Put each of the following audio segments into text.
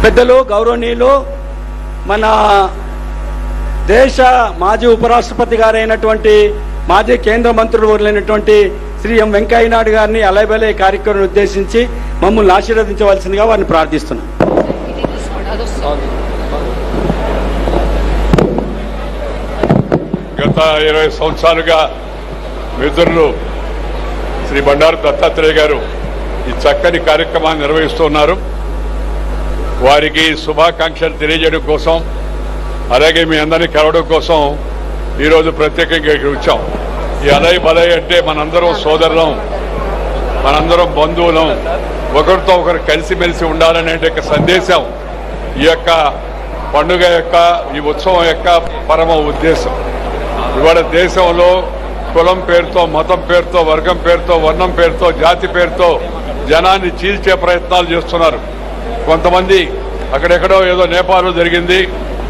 పెద్దలు గౌరవనీయులు మన దేశ మాజీ ఉపరాష్ట్రపతి గారైనటువంటి మాజీ కేంద్ర మంత్రులైనటువంటి శ్రీ ఎం వెంకయ్య నాయుడు గారిని అలైబలే కార్యక్రమాన్ని ఉద్దేశించి మమ్మల్ని ఆశీర్వదించవలసిందిగా వారిని ప్రార్థిస్తున్నాం. గత 20 సంవత్సరాలుగా మిత్రులు శ్రీ బండారు దత్తాత్రేయ గారు ఈ చక్కని కార్యక్రమాన్ని నిర్వహిస్తున్నారు. వారికి శుభాకాంక్షలు తెలియజేయడం కోసం, అలాగే మీ అందరినీ కలవడం కోసం ఈరోజు ప్రత్యేకంగా ఇక్కడ వచ్చాం. ఈ అలయ్ బలయ్ అంటే మనందరం సోదరులం, మనందరం బంధువులం, ఒకరితో ఒకరు కలిసిమెలిసి ఉండాలనే సందేశం ఈ యొక్క పండుగ యొక్క, ఈ ఉత్సవం యొక్క పరమ ఉద్దేశం. ఇవాళ దేశంలో కులం పేరుతో, మతం పేరుతో, వర్గం పేరుతో, వర్ణం పేరుతో, జాతి పేరుతో జనాన్ని చీల్చే ప్రయత్నాలు చేస్తున్నారు. కొంతమంది అక్కడెక్కడో ఏదో నేపాల్లో జరిగింది,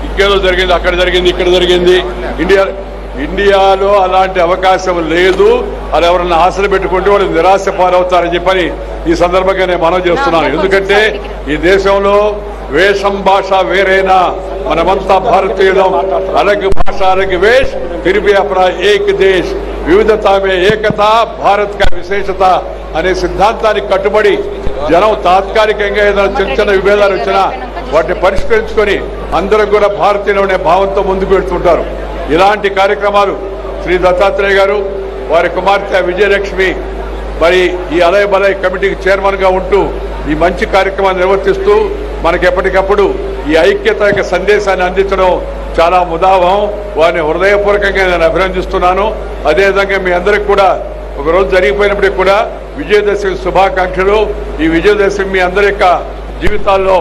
ఇంకేదో జరిగింది, అక్కడ జరిగింది, ఇక్కడ జరిగింది. ఇండియాలో అలాంటి అవకాశం లేదు. అది ఎవరన్నా ఆశలు పెట్టుకుంటే వాళ్ళు నిరాశ పాలవుతారని చెప్పని ఈ సందర్భంగా నేను మనవి చేస్తున్నాను. ఎందుకంటే ఈ దేశంలో వేషం భాష వేరైనా మనమంతా భారతీయులం. అలగ్ భాష అలగ్ వేష్ ఫిర్ భీ అప్నా ఏక్ దేశ్, వివిధతా మే ఏకత భారత్ కా విశేషత అనే సిద్ధాంతానికి కట్టుబడి జనం తాత్కాలికంగా ఏదైనా చిన్న చిన్న విభేదాలు వచ్చినా వాటిని పరిష్కరించుకొని అందరూ కూడా భారతీయులు అనే భావంతో ముందుకు వెళ్తుంటారు. ఇలాంటి కార్యక్రమాలు శ్రీ దత్తాత్రేయ గారు, వారి కుమార్తె విజయలక్ష్మి మరి ఈ అలయ్ బలయ్ కమిటీకి చైర్మన్ గా ఉంటూ ఈ మంచి కార్యక్రమాన్ని నిర్వర్తిస్తూ మనకి ఎప్పటికప్పుడు ఈ ఐక్యత యొక్క సందేశాన్ని అందించడం చాలా ముదావహం. వారిని హృదయపూర్వకంగా నేను అభినందిస్తున్నాను. అదేవిధంగా మీ అందరికి కూడా ఒకరోజు జరిగిపోయినప్పటికీ కూడా విజయదశమి శుభాకాంక్షలు. ఈ విజయదశమి మీ అందరి యొక్క జీవితాల్లో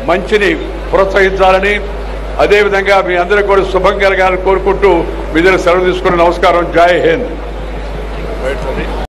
మంచిని ప్రోత్సహించాలని, అదేవిధంగా మీ అందరికీ కూడా శుభం కలగాలని కోరుకుంటూ మీ దగ్గర సెలవు తీసుకుని నమస్కారం. జై హింద్.